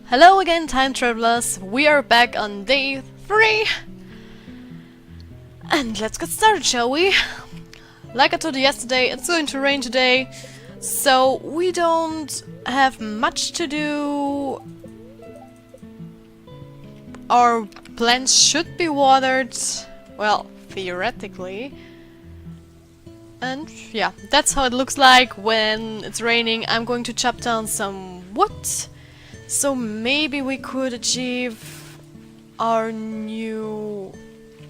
Hello again, time travelers. We are back on day 3. And let's get started, shall we? Like I told you yesterday, it's going to rain today. So we don't have much to do. Our plants should be watered. Well, theoretically. And yeah, that's how it looks like when it's raining. I'm going to chop down some wood. So maybe we could achieve our new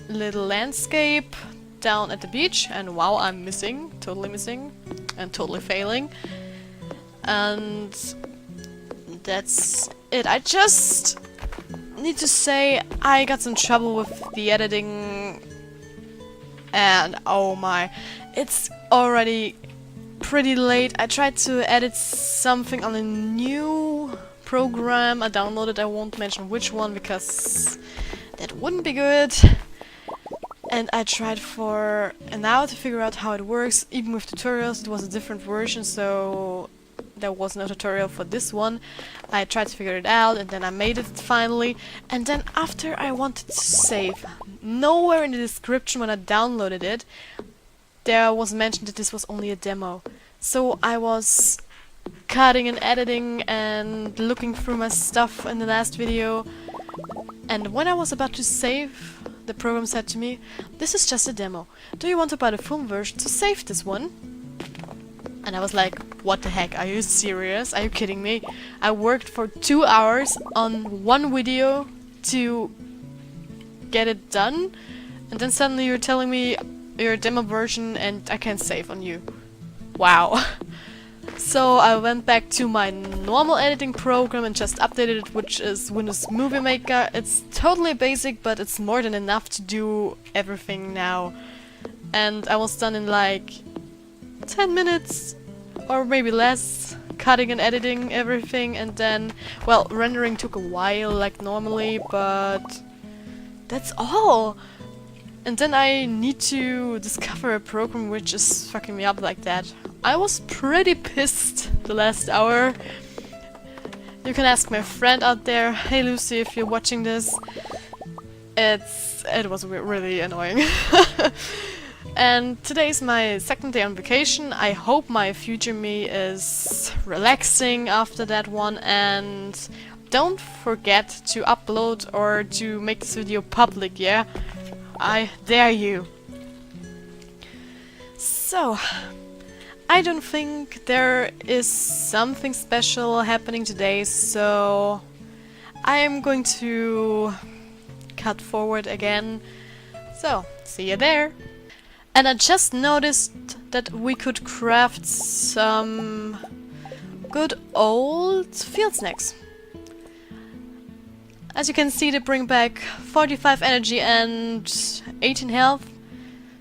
little landscape down at the beach. And wow, I'm missing, totally missing, and totally failing. And that's it. I just need to say I got some trouble with the editing. And oh my, it's already pretty late. I tried to edit something on a new program I downloaded. I won't mention which one because that wouldn't be good. And I tried for an hour to figure out how it works. Even with tutorials, it was a different version, so there was no tutorial for this one. I tried to figure it out and then I made it finally. And then after I wanted to save, nowhere in the description when I downloaded it there was mentioned that this was only a demo. So I was cutting and editing and looking through my stuff in the last video, and when I was about to save, the program said to me, "This is just a demo. Do you want to buy the full version to save this one?" And I was like, what the heck, are you serious? Are you kidding me? I worked for 2 hours on one video to get it done, and then suddenly you're telling me you're a demo version and I can't save on you. Wow. So I went back to my normal editing program and just updated it, which is Windows Movie Maker. It's totally basic, but it's more than enough to do everything now. And I was done in like 10 minutes or maybe less, cutting and editing everything, and then, well, rendering took a while like normally, but that's all. And then I need to discover a program which is fucking me up like that. I was pretty pissed the last hour. You can ask my friend out there. Hey Lucy, if you're watching this. It was really annoying. And today's my second day on vacation. I hope my future me is relaxing after that one, and don't forget to upload or to make this video public, yeah? I dare you. So, I don't think there is something special happening today, so I am going to cut forward again. So, see you there. And I just noticed that we could craft some good old field snacks. As you can see, they bring back 45 energy and 18 health,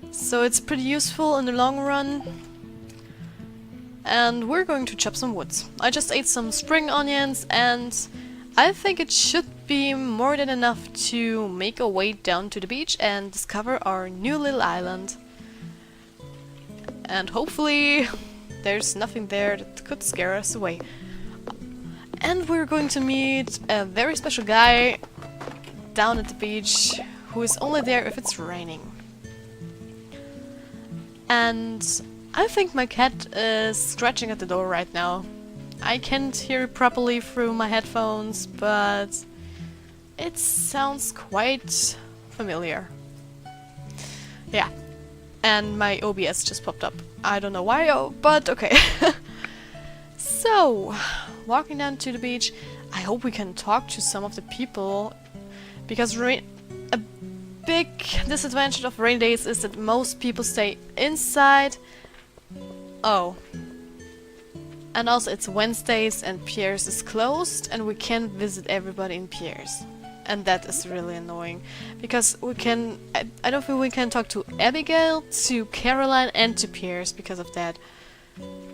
so it's pretty useful in the long run. And we're going to chop some woods. I just ate some spring onions and I think it should be more than enough to make our way down to the beach and discover our new little island. And hopefully there's nothing there that could scare us away. And we're going to meet a very special guy down at the beach who is only there if it's raining. And I think my cat is scratching at the door right now. I can't hear it properly through my headphones, but it sounds quite familiar. Yeah. And my OBS just popped up. I don't know why, but okay. So, walking down to the beach, I hope we can talk to some of the people, because a big disadvantage of rain days is that most people stay inside. Oh. And also it's Wednesdays and Pierre's is closed and we can't visit everybody in Pierre's. And that is really annoying, because we can, I don't think we can talk to Abigail, to Caroline and to Pierre's because of that.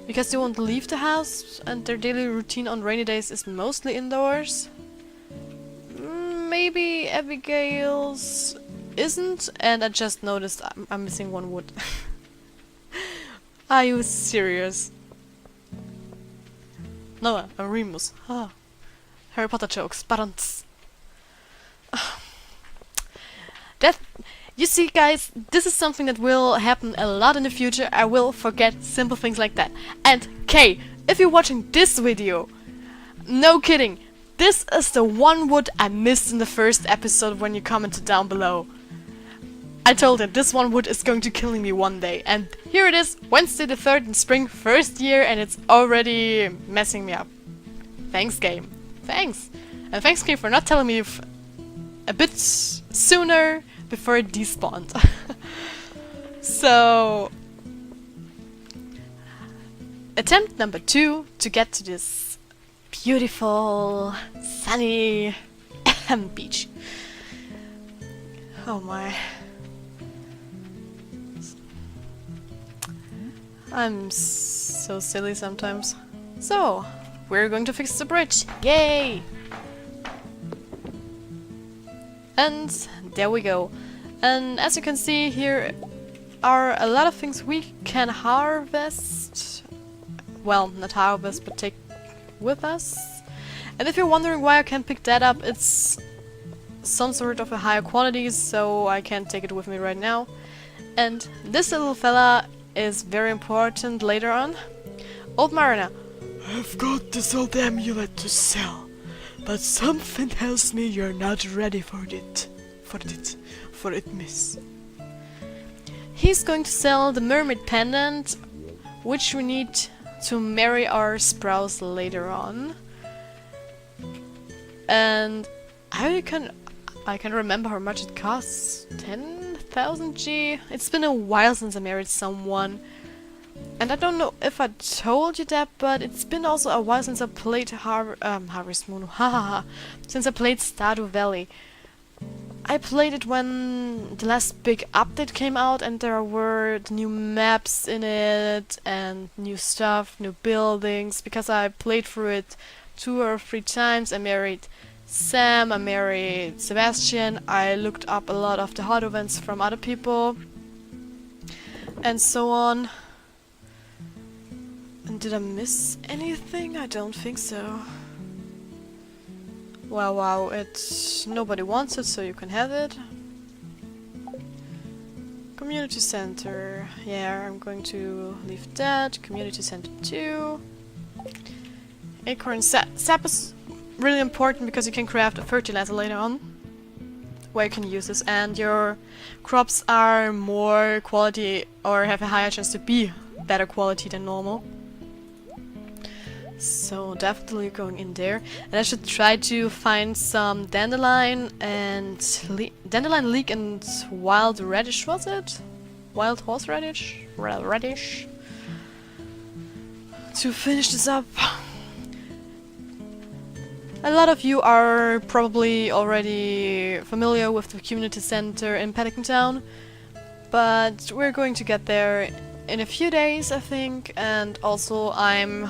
Because they won't leave the house and their daily routine on rainy days is mostly indoors. Maybe Abigail's isn't, and I just noticed I'm missing one wood. Are you serious? No, a Remus. Ah. Harry Potter jokes, but that, you see guys, this is something that will happen a lot in the future. I will forget simple things like that. And Kay, if you're watching this video, no kidding, this is the one wood I missed in the first episode when you commented down below. I told him this one wood is going to kill me one day, and here it is, Wednesday the 3rd in spring, first year, and it's already messing me up. Thanks game. Thanks. And thanks game for not telling me a bit sooner before it despawned. So, attempt number 2 to get to this beautiful, sunny beach. Oh my. I'm so silly sometimes. So, we're going to fix the bridge. Yay! And there we go. And as you can see, here are a lot of things we can harvest. Well, not harvest, but take with us. And if you're wondering why I can't pick that up, it's some sort of a higher quality, so I can't take it with me right now. And this little fella is very important later on. Old Mariner. I've got this old amulet to sell, but something tells me you're not ready for it, miss. He's going to sell the mermaid pendant, which we need to marry our Sprouse later on. And I can remember how much it costs. 10,000 G? It's been a while since I married someone. And I don't know if I told you that, but it's been also a while since I played Harvest Moon. Hahaha. Since I played Stardew Valley. I played it when the last big update came out and there were the new maps in it and new stuff, new buildings, because I played through it 2 or 3 times. I married Sam, I married Sebastian, I looked up a lot of the hot events from other people, and so on. And did I miss anything? I don't think so. Wow, nobody wants it, so you can have it. Community center. Yeah, I'm going to leave that. Community center 2. Acorn sap is really important because you can craft a fertilizer later on, where you can use this, and your crops are more quality or have a higher chance to be better quality than normal. So definitely going in there, and I should try to find some dandelion and dandelion leek and wild radish. Was it wild horseradish? Radish. To finish this up. A lot of you are probably already familiar with the community center in Paddington Town, but we're going to get there in a few days, I think, and also I'm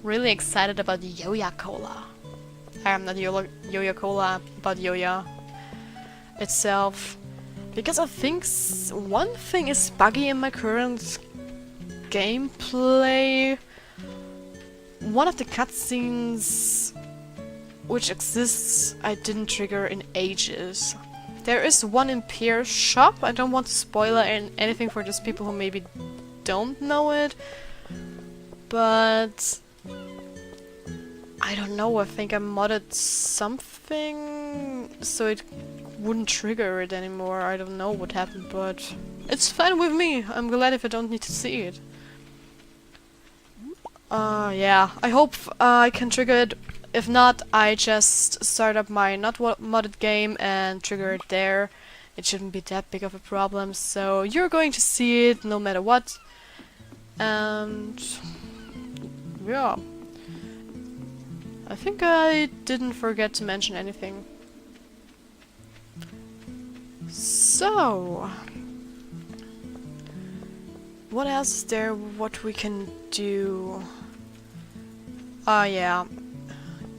really excited about Yoya Cola. I'm not Yoya Cola, but Yoya itself. Because I think one thing is buggy in my current gameplay. One of the cutscenes which exists I didn't trigger in ages. There is one in Pierre's shop. I don't want to spoil anything for those people who maybe don't know it. But I don't know, I think I modded something so it wouldn't trigger it anymore. I don't know what happened, but it's fine with me. I'm glad if I don't need to see it. Yeah, I hope I can trigger it. If not, I just start up my not modded game and trigger it there. It shouldn't be that big of a problem, so you're going to see it no matter what. And yeah, I think I didn't forget to mention anything. So, what else is there what we can do? Yeah,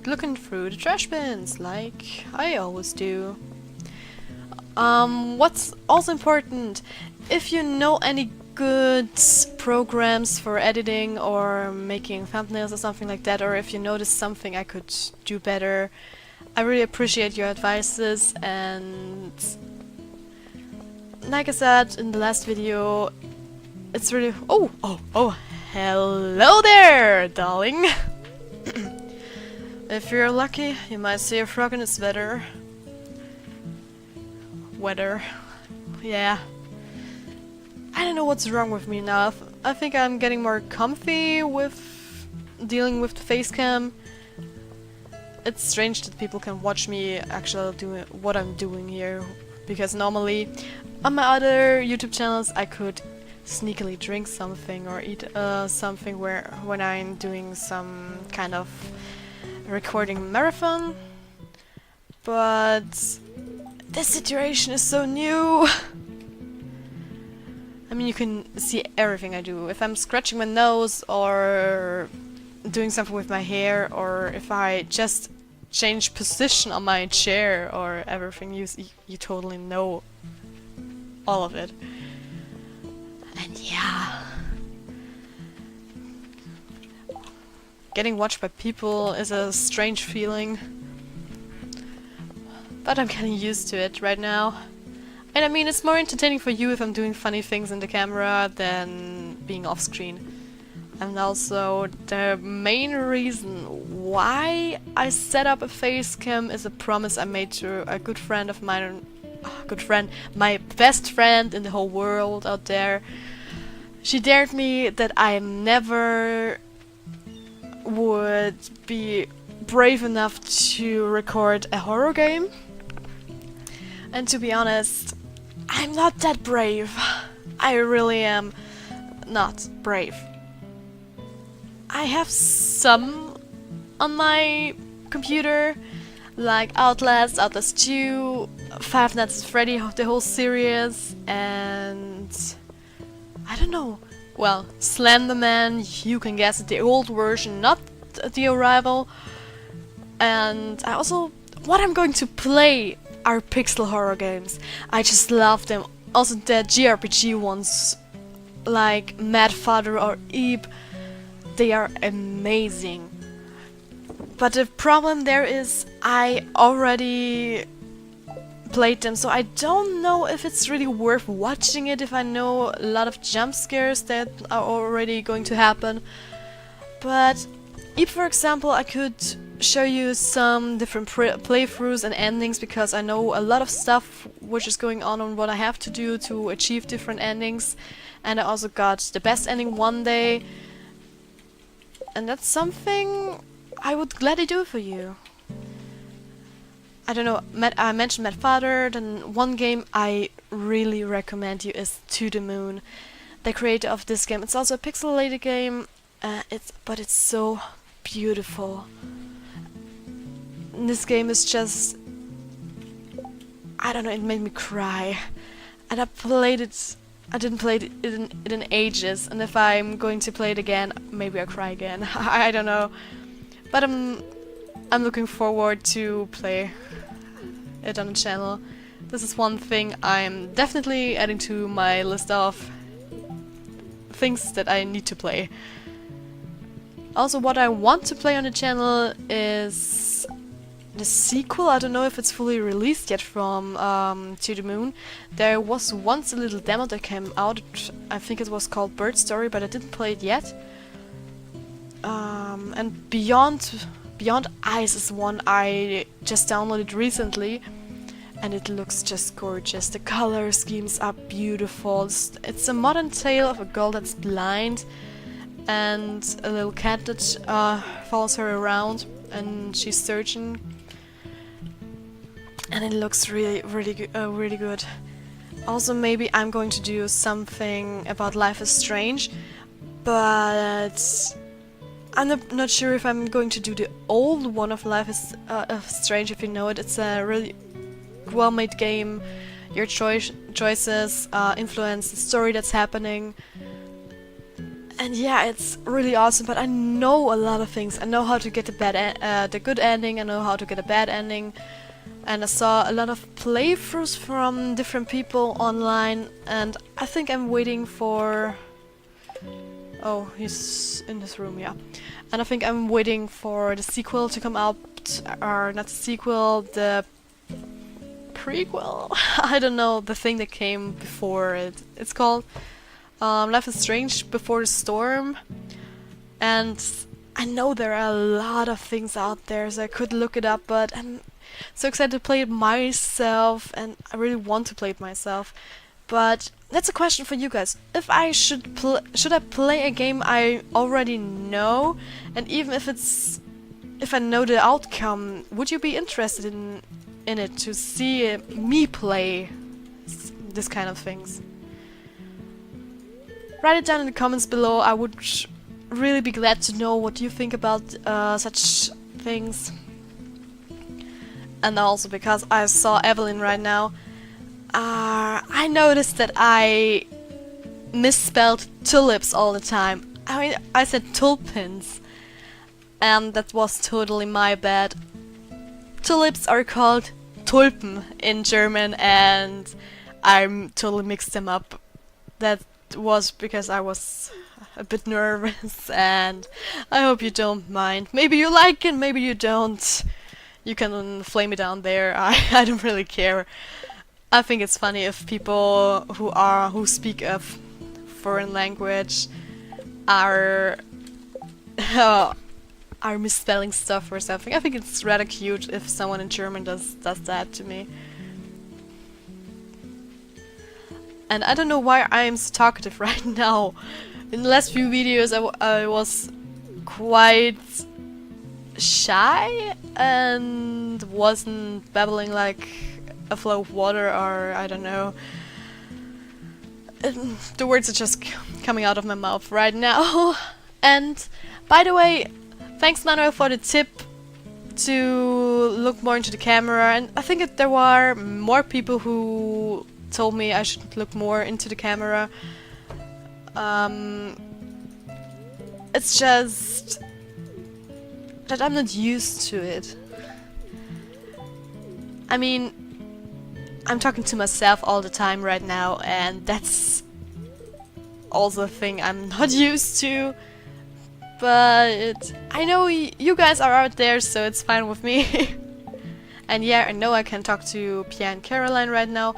looking through the trash bins, like I always do. What's also important, if you know any good programs for editing or making thumbnails or something like that, or if you notice something I could do better, I really appreciate your advices. And like I said in the last video, it's really... Oh, hello there, darling! If you're lucky, you might see a frog in its weather. Yeah. I don't know what's wrong with me now. I think I'm getting more comfy with dealing with the face cam. It's strange that people can watch me actually doing what I'm doing here, because normally on my other YouTube channels I could sneakily drink something or eat something when I'm doing some kind of recording marathon. But this situation is so new. I mean, you can see everything I do. If I'm scratching my nose or doing something with my hair, or if I just change position on my chair or everything, you totally know all of it. And yeah, getting watched by people is a strange feeling, but I'm getting used to it right now. And I mean, it's more entertaining for you if I'm doing funny things in the camera than being off screen. And also, the main reason why I set up a face cam is a promise I made to a good friend of mine, my best friend in the whole world out there. She dared me that I never would be brave enough to record a horror game. And to be honest, I'm not that brave. I really am not brave. I have some on my computer, like Outlast 2, Five Nights at Freddy, the whole series, and I don't know. Well, Slenderman, you can guess it, the old version, not the Arrival. And I also, what I'm going to play are pixel horror games. I just love them. Also the JRPG ones, like Mad Father or Eve, they are amazing. But the problem there is I already played them, so I don't know if it's really worth watching it if I know a lot of jump scares that are already going to happen. But Eve, for example, I could show you some different playthroughs and endings, because I know a lot of stuff which is going on and what I have to do to achieve different endings. And I also got the best ending one day, and that's something I would gladly do for you. I don't know, I mentioned Mad Father, then one game I really recommend you is To the Moon, the creator of this game. It's also a pixelated game, but it's so beautiful. This game is just, I don't know, it made me cry. And I didn't play it in ages, and if I'm going to play it again, maybe I'll cry again. I don't know. But I'm looking forward to play it on the channel. This is one thing I'm definitely adding to my list of things that I need to play. Also, what I want to play on the channel is the sequel. I don't know if it's fully released yet from To the Moon. There was once a little demo that came out. I think it was called Bird Story, but I didn't play it yet. And Beyond Ice is one I just downloaded recently, and it looks just gorgeous. The color schemes are beautiful. It's a modern tale of a girl that's blind and a little cat that follows her around, and she's searching. And it looks really good. Also, maybe I'm going to do something about Life is Strange, but I'm not sure if I'm going to do the old one of Life is Strange, if you know it. It's a really well-made game. Your choices influence the story that's happening. And yeah, it's really awesome, but I know a lot of things. I know how to get the good ending, I know how to get a bad ending. and I saw a lot of playthroughs from different people online, and I think I'm waiting for... Oh, he's in his room, yeah. And I think I'm waiting for the sequel to come out, or not the sequel, the prequel? I don't know, the thing that came before it. It's called Life is Strange Before the Storm, and I know there are a lot of things out there, so I could look it up, but I'm so excited to play it myself, and I really want to play it myself. But that's a question for you guys. If I should I play a game I already know, and even if I know the outcome, would you be interested in it to see me play this kind of things? Write it down in the comments below. I would really be glad to know what you think about such things. And also because I saw Evelyn right now, I noticed that I misspelled tulips all the time. I mean, I said tulpins, and that was totally my bad. Tulips are called Tulpen in German, and I totally mixed them up. That was because I was a bit nervous, and I hope you don't mind. Maybe you like it, maybe you don't. You can flame me down there. I don't really care. I think it's funny if people who speak a foreign language are misspelling stuff or something. I think it's rather cute if someone in German does that to me. And I don't know why I am so talkative right now. In the last few videos I was quite shy and wasn't babbling like a flow of water, or I don't know. The words are just coming out of my mouth right now. And by the way, thanks Manuel for the tip to look more into the camera, and I think that there were more people who told me I should look more into the camera. It's just that I'm not used to it. I mean, I'm talking to myself all the time right now, and that's also a thing I'm not used to. But I know you guys are out there, so it's fine with me. And yeah, I know I can talk to Pierre and Caroline right now.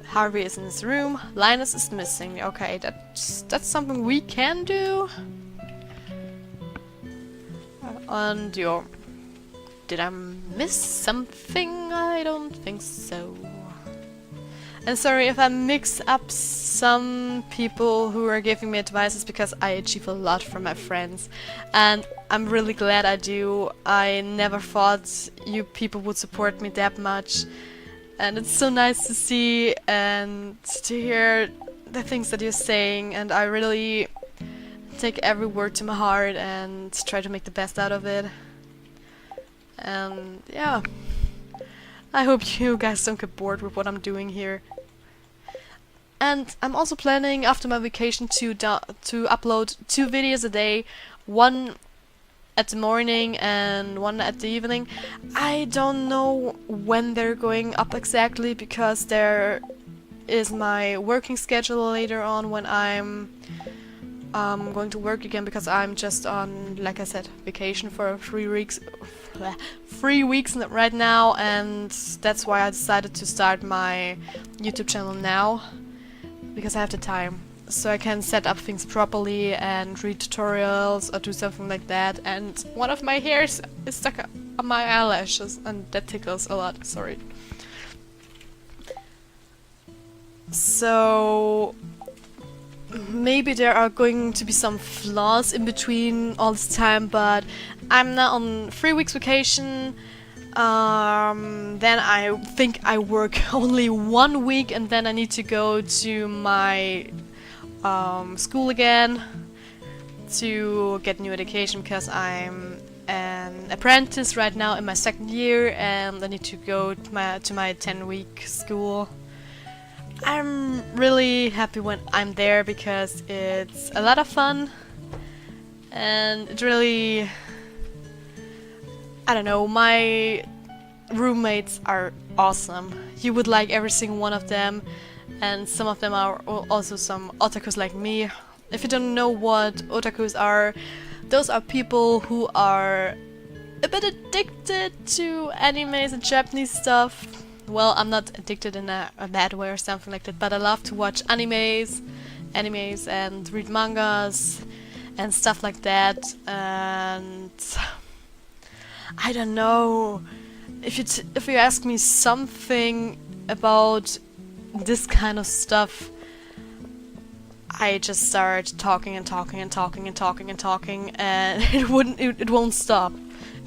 Harvey is in his room. Linus is missing. Okay, that's something we can do. And yo, did I miss something? I don't think so. And sorry if I mix up some people who are giving me advices, because I achieve a lot from my friends, and I'm really glad I do. I never thought you people would support me that much, and it's so nice to see and to hear the things that you're saying, and I really take every word to my heart and try to make the best out of it. And yeah, I hope you guys don't get bored with what I'm doing here. And I'm also planning after my vacation to upload 2 videos a day, one at the morning and one at the evening. I don't know when they're going up exactly, because there is my working schedule later on when I'm going to work again, because I'm just on, like I said, vacation for 3 weeks right now, and that's why I decided to start my YouTube channel now, because I have the time, so I can set up things properly and read tutorials or do something like that. And one of my hairs is stuck on my eyelashes, and that tickles a lot, sorry. So maybe there are going to be some flaws in between all this time, but I'm now on 3 weeks vacation. Then I think I work only 1 week, and then I need to go to my school again to get new education, because I'm an apprentice right now in my 2nd year, and I need to go to my 10-week school. I'm really happy when I'm there, because it's a lot of fun, and it really, I don't know, my roommates are awesome. You would like every single one of them, and some of them are also some otakus like me. If you don't know what otakus are, those are people who are a bit addicted to animes and Japanese stuff. Well, I'm not addicted in a bad way or something like that, but I love to watch animes and read mangas and stuff like that. And I don't know, if you ask me something about this kind of stuff, I just start talking and talking and talking and talking and talking, and it won't stop.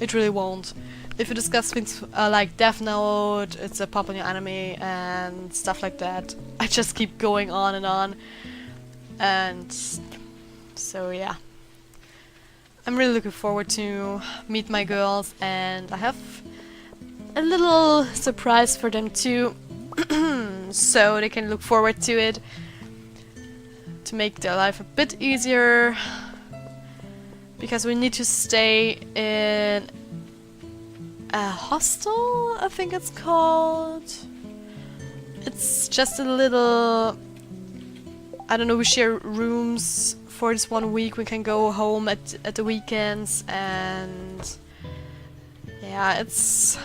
It really won't. If you discuss things like Death Note, it's a popular anime and stuff like that, I just keep going on and on. And so yeah, I'm really looking forward to meet my girls, and I have a little surprise for them too, so they can look forward to it, to make their life a bit easier, because we need to stay in a hostel, I think it's called. It's just a little, I don't know, we share rooms for this 1 week. We can go home at the weekends, and yeah, it's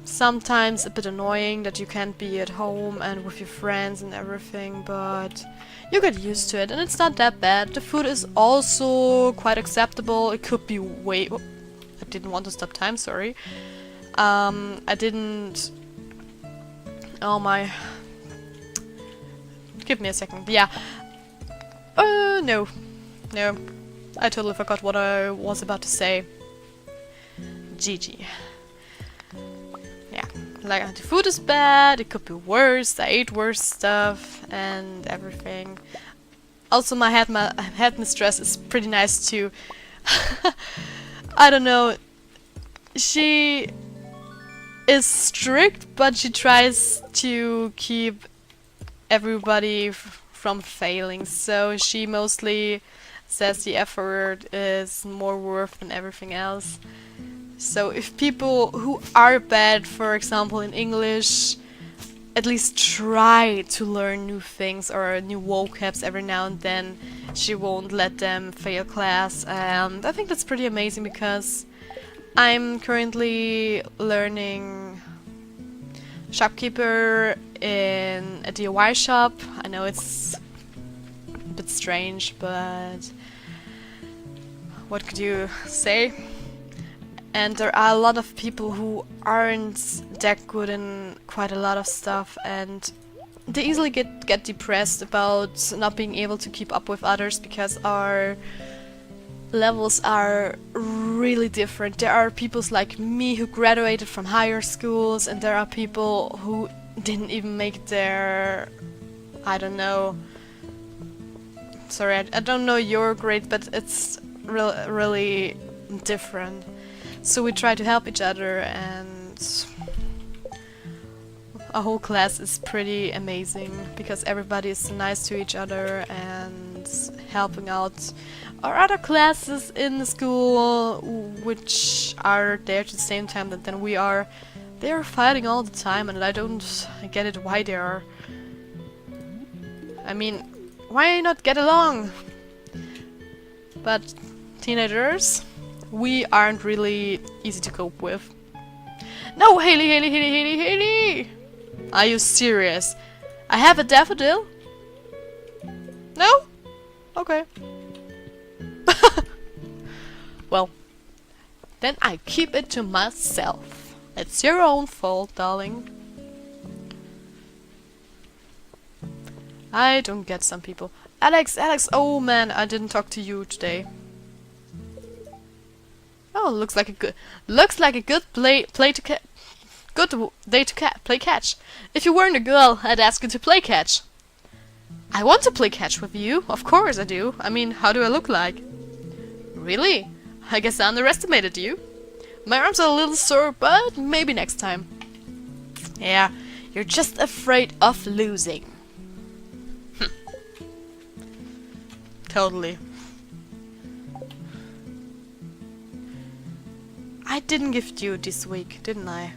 sometimes a bit annoying that you can't be at home and with your friends and everything, but you get used to it, and it's not that bad. The food is also quite acceptable. It could be way... Oh, I didn't want to stop time, sorry. I didn't... Oh my... Give me a second. Yeah. No. No. I totally forgot what I was about to say. GG. Yeah. Like, the food is bad, it could be worse, I ate worse stuff and everything. Also, my headmistress is pretty nice too. I don't know. She is strict, but she tries to keep everybody from failing. So she mostly says the effort is more worth than everything else. So if people who are bad, for example in English, at least try to learn new things or new vocabs every now and then, she won't let them fail class. And I think that's pretty amazing, because I'm currently learning shopkeeper in a DIY shop. I know it's a bit strange, but what could you say? And there are a lot of people who aren't that good in quite a lot of stuff, and they easily get depressed about not being able to keep up with others, because our levels are really different. There are people like me who graduated from higher schools, and there are people who didn't even make their... I don't know. Sorry, I don't know your grade, but it's really different. So we try to help each other, and our whole class is pretty amazing, because everybody is nice to each other and helping out our other classes in the school, which are there at the same time that we are. They are fighting all the time, and I don't get it why they are. I mean, why not get along? But teenagers, we aren't really easy to cope with. No, Haley! Are you serious? I have a daffodil? No? Okay. Well, then I keep it to myself. It's your own fault, darling. I don't get some people. Alex, oh man, I didn't talk to you today. Oh, looks like a good day to play catch. If you weren't a girl, I'd ask you to play catch. I want to play catch with you. Of course I do. I mean, how do I look like? Really? I guess I underestimated you. My arms are a little sore, but maybe next time. Yeah, you're just afraid of losing. Totally. I didn't gift you this week, didn't I?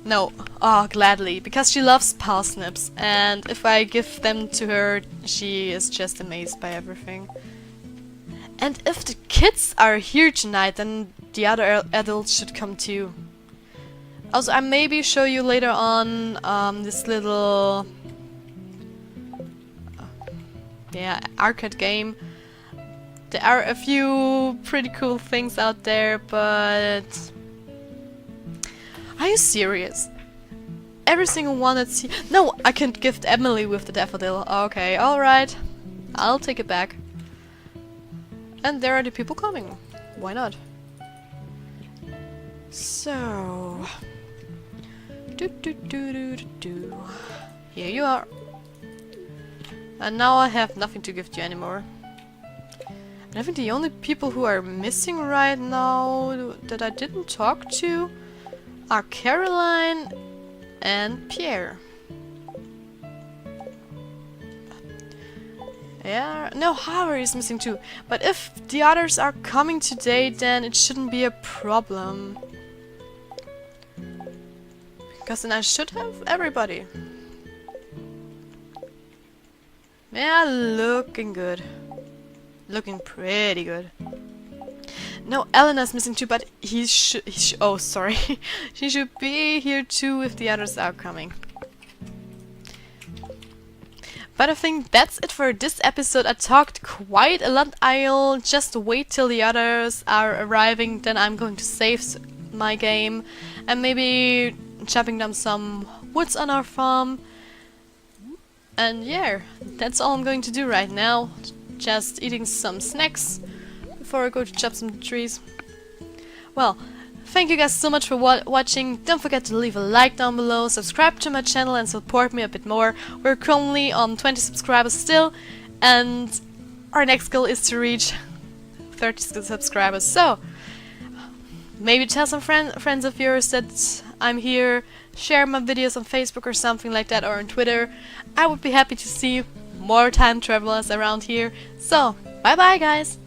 No. Oh, gladly, because she loves parsnips, and if I give them to her, she is just amazed by everything. And if the kids are here tonight, then the other adults should come too. Also, I maybe show you later on this little arcade game. There are a few pretty cool things out there, but are you serious? Every single one that's here. No, I can't gift Emily with the daffodil. Okay, alright. I'll take it back. And there are the people coming. Why not? So... Here you are. And now I have nothing to gift you anymore. And I think the only people who are missing right now that I didn't talk to are Caroline and Pierre. Yeah, no, Harvey is missing too. But if the others are coming today, then it shouldn't be a problem. Because then I should have everybody. Yeah, looking good. Looking pretty good. No, Elena's missing too, but oh, sorry. She should be here too if the others are coming. But I think that's it for this episode. I talked quite a lot. I'll just wait till the others are arriving, then I'm going to save my game and maybe chopping down some woods on our farm. And yeah, that's all I'm going to do right now. Just eating some snacks before I go to chop some trees. Well, thank you guys so much for watching. Don't forget to leave a like down below, subscribe to my channel and support me a bit more. We're currently on 20 subscribers still, and our next goal is to reach 30 subscribers. So, maybe tell some friends of yours that I'm here, share my videos on Facebook or something like that, or on Twitter. I would be happy to see more time travelers around here. So, bye bye guys!